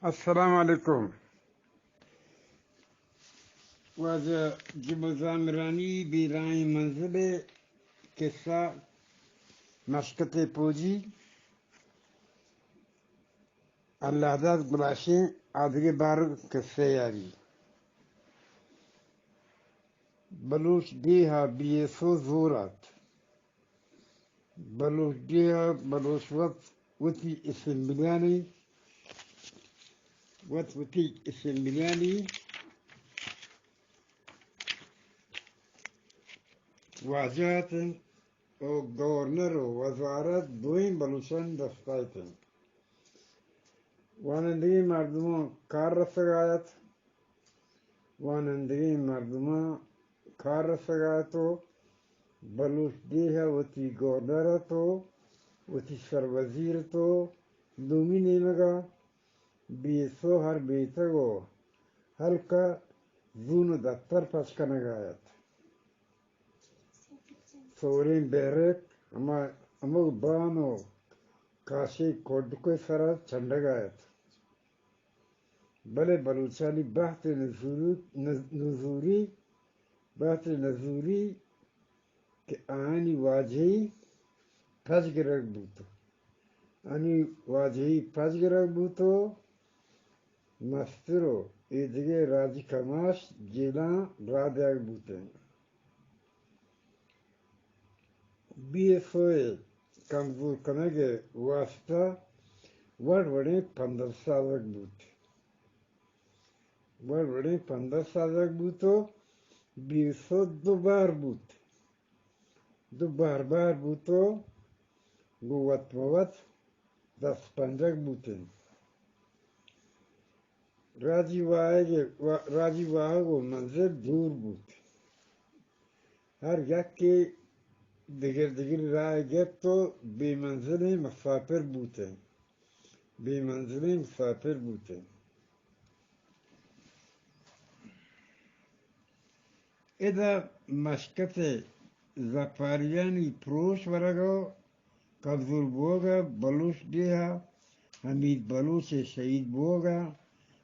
السلام علیکم. واجہ جمزامرانی بیرائیں منزل قصہ مشکت پوجی اللہ داد گلاشیں آدھگے بار قصے یاری بلوچ دیہا بیسو زورات بلوچ دیہا بلوچ وقت وتی اسم بلیانی وتی اسم بلیانی واجهات او گورنر و وزارت دویم بلوچان دستایتن وانندگی مردمان کار رسگایت وانندگی مردمان کار رسگایتو بلوچ دیها وتی گورنرتو وتی سروزیرتو دومی نیمگا بیسو هر بیتگو هلکا زونو دفتر پسکنگایت سورین بیرک اما بانو کاشی کوڈکوی سرا چندگایت بلے بلوچانی بحث نزوری کہ آنی واجہی پھجگرگ بوتو مسترو ایدگے راجی کماش جیلان رادیاگ بوتیں بیسوئے کمزور کنگے واسطہ وڑے 15 سالک بوتو بیسو دوبار بوتو گوت موت 10 بوتیں راجی واہگو منزل دور بوت ہر یک کے دیگر رائے گیت تو بے منزل مسافر بوتیں ادا مشکت زفاریانی پروش ورگو کبزور بوگا بلوچ دیہا حمید بلوچ شہید بوگا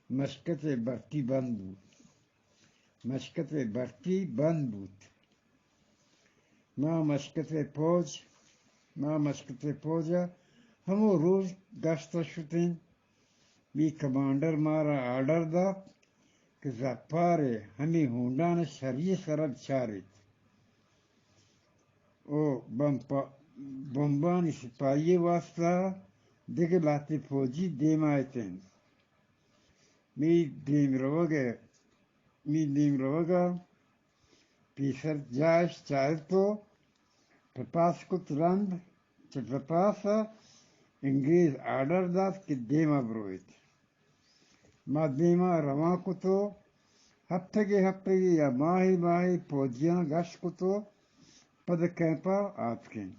مشکت برتی بند بود ما مشکت فوجا ہمو روز گشتہ شدیں بی کمانڈر مارا آرڈر دا کہ زپارے ہمیں ہونڈان شریع سرد چارت او بمبانی سپاہی واسطہ دیکھ لاتے فوجی دیم آئیتیں می دیم روگا پیسر جائش چاہتو پپاس کت رند چپاسا انگریز آرڈر داد کہ دیما برویت ما دیما روان کتو ہفتگی یا ماہی فوجیاں گشت کتو پد کیمپا آتکیں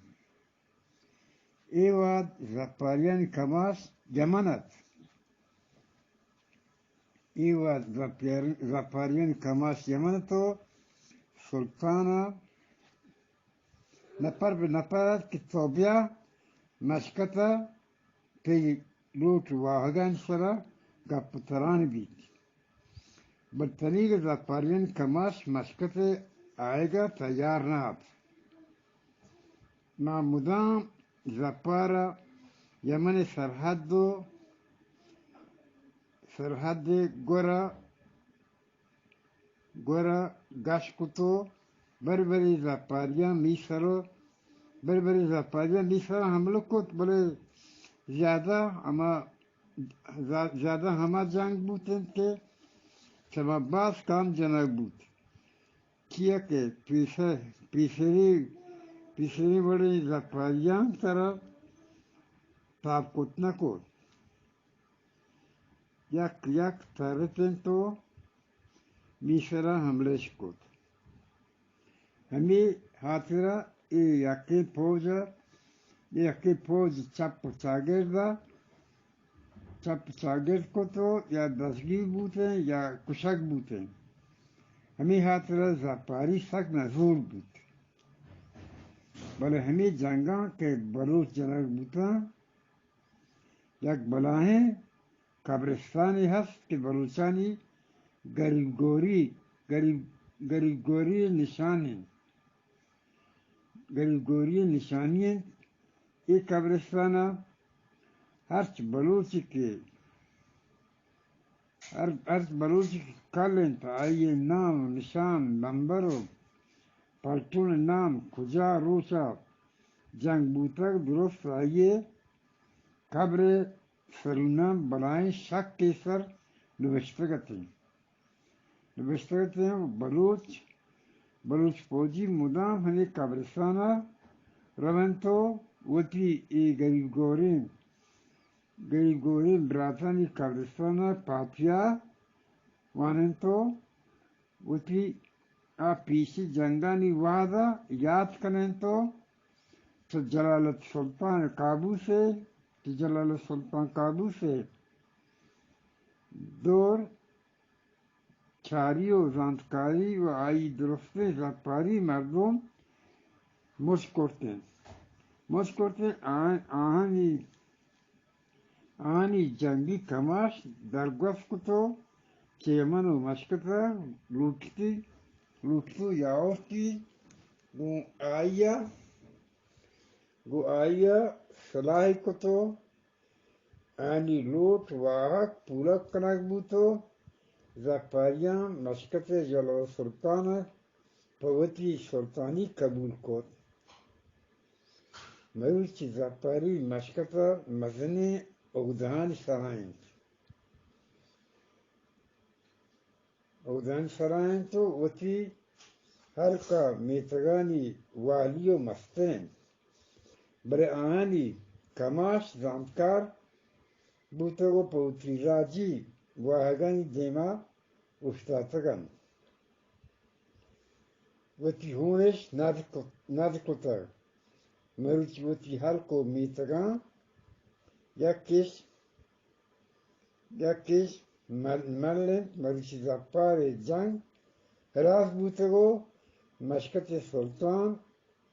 ایواد زپاریان کماس یمنت یمنتو سلطانہ نپرت کی توبیہ مشکتا پی لوٹ واہگان سرا گپتران بیت برطنیگ زپاریان کماس مشکت آئے گا تیار نہ آپ مدام زپارا یمن سرحد گورا گش کتو بری زپاریاں میسرو حملہ کت بلے زیادہ ہما جنگ بوتیں کہ چما باس کام جنگ بوت کیا کہ پیسری بڑی زپاریاں طرح تاب کت نہ کت یک ترتیں تو میسرا حملش کت ہمیں حاطرہ یکی فوج چپ چاگر کو تو یا دسگیر بوتیں یا کشک بوتیں ہمیں حاطرہ زپاری سک نزور بوت بلے ہمیں جنگاں کے بلوچ جنگ بوتاں یک بلاہیں قبرستانی هست که بلوچانی گریب گوری نشانی ہیں. یہ قبرستانہ ہرچ بلوچی کے ہر بلوچی کی کلن تا آئیے نام نشان نمبر و پلٹون نام کجا روچا جنگ بوتک درست آئیے قبر سرونام بلائیں شک کے سر نوشتے ہیں. بلوچ فوجی مدام ہمیں قبرستانہ روان تو وتی ای گریب گورین براتانی قبرستانہ پاتیا وانن تو وتی آ پیشی جنگانی وعدہ یاد کریں تو جلالت سلطان قابو سے دور چھاری و زانتکاری و آئی درستے زپاری مردم مشک کرتے آنی جنگی کماش درگوز کتو چیمن و مشکتا لوٹتو یاوستی گو آیا صلاحی کتو آنی لوٹ واحق پولک کنک بوتو زپاریان مشکت جلال سلطان پوتی سلطانی قبول کت. مروچی زپاری مشکت مزنی اودان سرائن تو وتی ہر کا میتگانی والی و مستین برے آنی کماش زانتکار بوتگو پوتری راجی واہگانی دیما افتاتگن وتی ہونش نادکتر مروچ وتی ہر کو میتگان یکیش ملن مروچی زپار جنگ راز بوتگو مشکت سلطان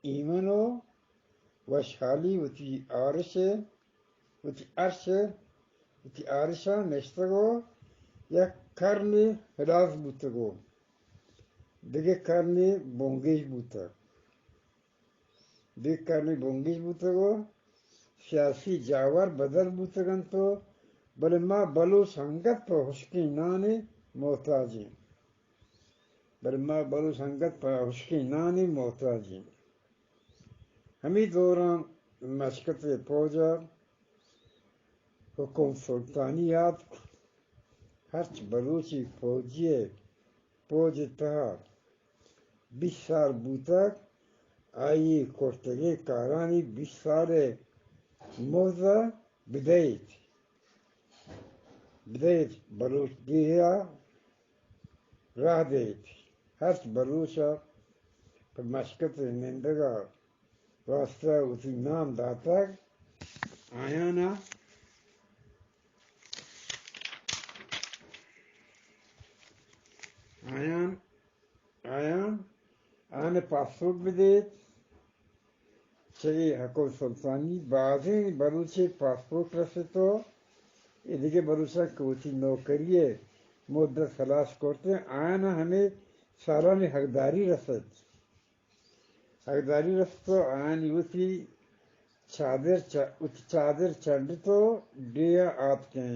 ایمنو وشحالی وتی آرشا نشتگو یک کرنی راز بوتگو دیگه کرنی بونگیش بوتگو سیاسی جاور بدل بوتگن تو بلے ما بلوچ ہنگت پر حشکی نانی محتاجی ہمیں دوران مشکت پوجا حکم سلطانیات ہرچ بلوچی فوج تہا 20 سال بوتک آئی کشتگی کارانی 20 سال موزہ بدایت بلوچ دیہا راہ دیت ہرچ بلوچا پر مشکت نندگا واسطہ اسی نام داتک آن پاسپورٹ بدیت چاہیے حکم سلطانی بعضی بلوچی پاسپورٹ رسے تو ادھے بلوچا کوچی نوکریے مدت خلاص کرتے آنا ہمیں سالان حقداری رسد تو آنی اسی چادر چند تو ڈیا آت کے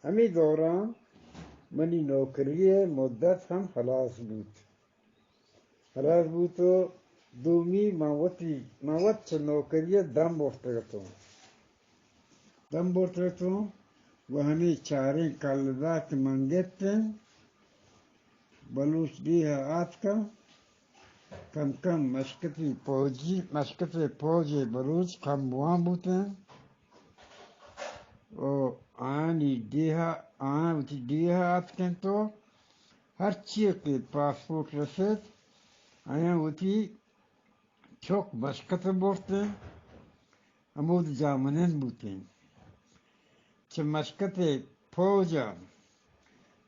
ہمیں دوران منی نوکریے مدت ہم خلاص بوتو دومی موت چھ نوکریے دم بورتگتو وہ ہمیں چاریں کالدہ کے منگیتے بلوچ دیہا آت کا کم مشکت فوجی بلوچ کم بوان بوتے ہیں اور آنی دیہا آت کے تو ہر چیز کے پاسپورٹ رسید آیا ہوتی چوک مشکت بورتے ہیں عمود جامنین بوتے ہیں چھ مشکت فوجا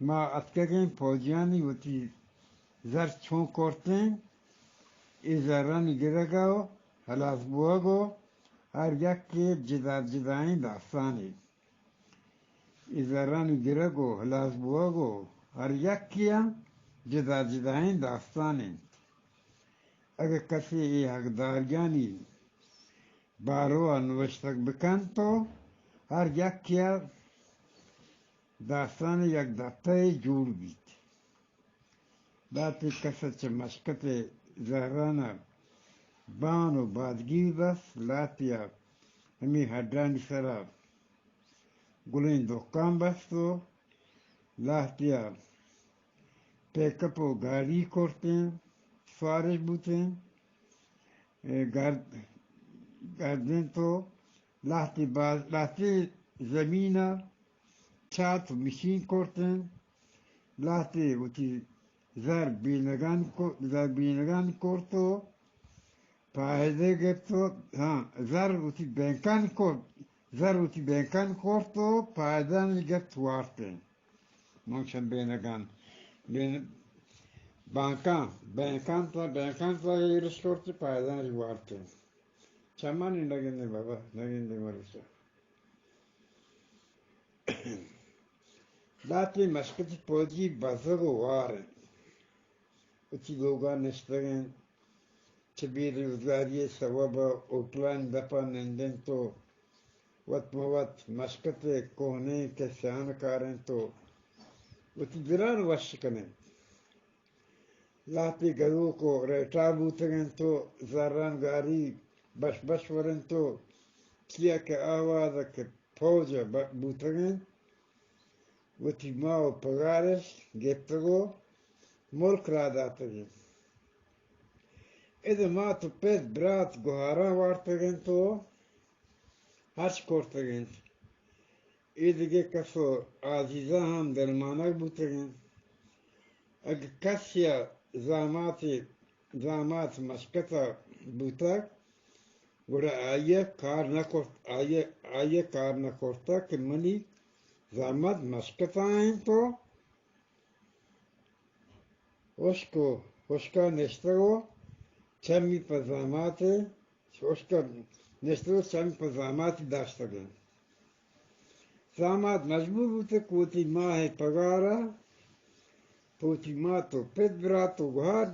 ما اتکگیں فوجیانی ہوتی زر چھون کرتے ہیں ای زرانی گرگاو حلاس بوگو ہر یک کے جدائیں داستانی ازاران گرگو ہلاس بوگو ہر یک کیا جدا جدائیں داستانیں اگر کسی یہ حقداریانی بارو نوشتک بکن تو ہر یک کیا داستان یک دفتر جوڑ بیت باتی کسچ مشکت زہرانا بان و بادگی بس لاتیا ہمیں ہڈانی سرا گلین دکان بس تو لاتیا پیک اپ و گاڑی کرتے ہیں سوارش بوتے ہیں گردن تو لاتی زمین چات مشین کرتے ہیں لاتی وتی زر بینگان کرتو فائدے گرتو ہاں زر وتی بینکان کرتو فائدہ نہیں گرت وارتے منشن بینگان بینکان تا ایرش کرتے فائدہ نہیں وارتے چمان نہیں لگیں بابا لگیں مرسا لاتی مشکتی پوجی بزرگ وارن اچھی لوگا نشتگن چبیر روزگاری سوابا اوپلان دپا نندن تو وط موت مشکت کونے کے سیان کارن تو اچھی دران وشکنے لاتی گرو کو ریٹا بوتگن تو زران گاری بش ورن تو کیا کے آواز کے فوج بوتگن وتی ماو پگارش گپتگو ملک را داتگن ادھر ما تو پیت برات گوهارا وارتگن تو هرچ کرتگن ایدگه کسو عزیزا هم دلمانک بوتگن اگه کسی زامات مشکتا بوتک گوڑا آیه کار نکرتا که منی زامات مشکتا ہیں تو hoşka neştego çemi pazamate hoşka neştego çemi pazamate daştagen zamat mecbur bute koti mahe pagara poti mato ped brato guhar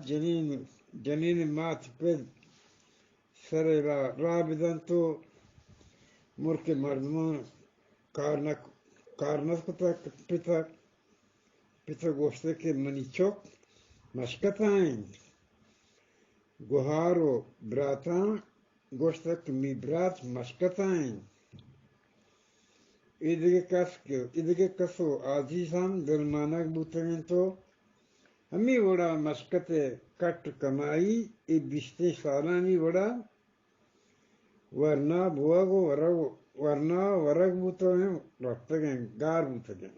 janin mat ped sare rabidan to murke mardman karnak pita goşte ke mani çok مشکتائیں گوہارو براتاں گوشتک می برات مشکتائیں ادگے کسو عزیزان دلمانک بوتگن تو ہمیں وڑا مشکت کٹ کمائی ای بیستے سالانی وڑا ورنہ ورگ بوتگن رفتگن گار بوتگن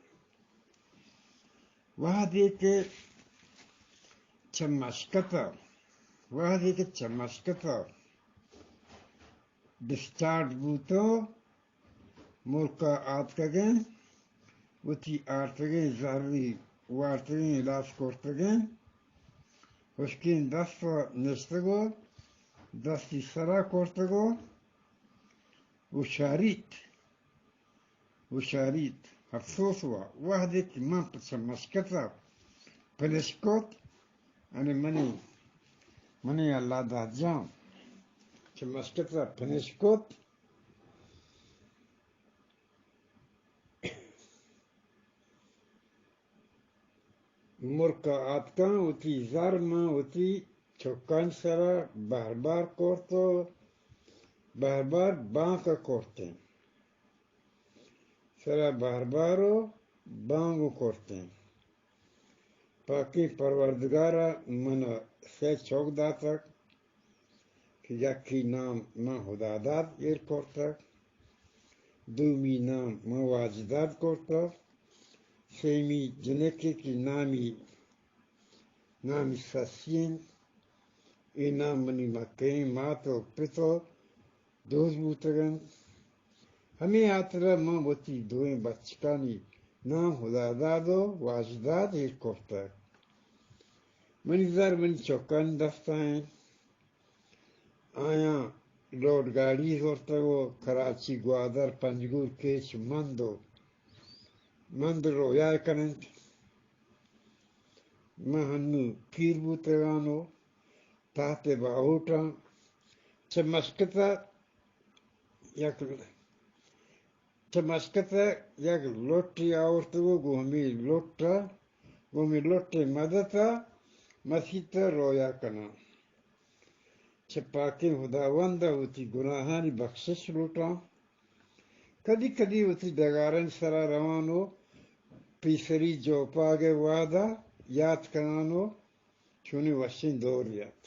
وہاں دیکھے چمشکتا discharge بوتو ملکا آتکگن وتی آرتگن زاری وارتگن علاج کرتگن وشکین دست نشتگو دستی سرا کرتگو وشاریت افسوس ہوا وحدی کی من چمشکتا پلشکوت أنا مني الله ده جام چمشکتا پنشکوت مرکا آتکان وتی زارما وتی چوکان سرا بار کرتو بار بانکا کرتے سرا بارو بانگو کرتے پاکی پروردگارا منا سے چوک داتک کہ یکی نام ما خداداد ایر کرتک دومی نام ما واجداد کرتک سیمی جنکی کی نامی سسین ای نام منی مکین ماتو پتو دوز بوتگن ہمیں آترا ما وتی دوئیں بچکانی نام خدادادو واجداد ایر کرتک منی چوکان دفتائیں آیا لوڈ گاڑی کرتا وہ کراچی گوادر پنجگور کیش مندو مند رویا کنن مہنو کیر بوتگانو تحت باہوٹا چمسکتا یک لوٹی آورتگو گومی لوٹی مدتا مسیحتا رویا کنا چھپاکی خداوندہ ہوتی گناہانی بخشش لوٹا کدی کدی ہوتی دگارن سرا روانو پیسری جو پاگے وعدہ یاد کنانو چونی وشین دوریات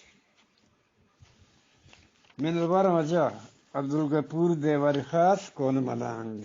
من البر مجا عبدالغفور دیواری خاص کون ملانگ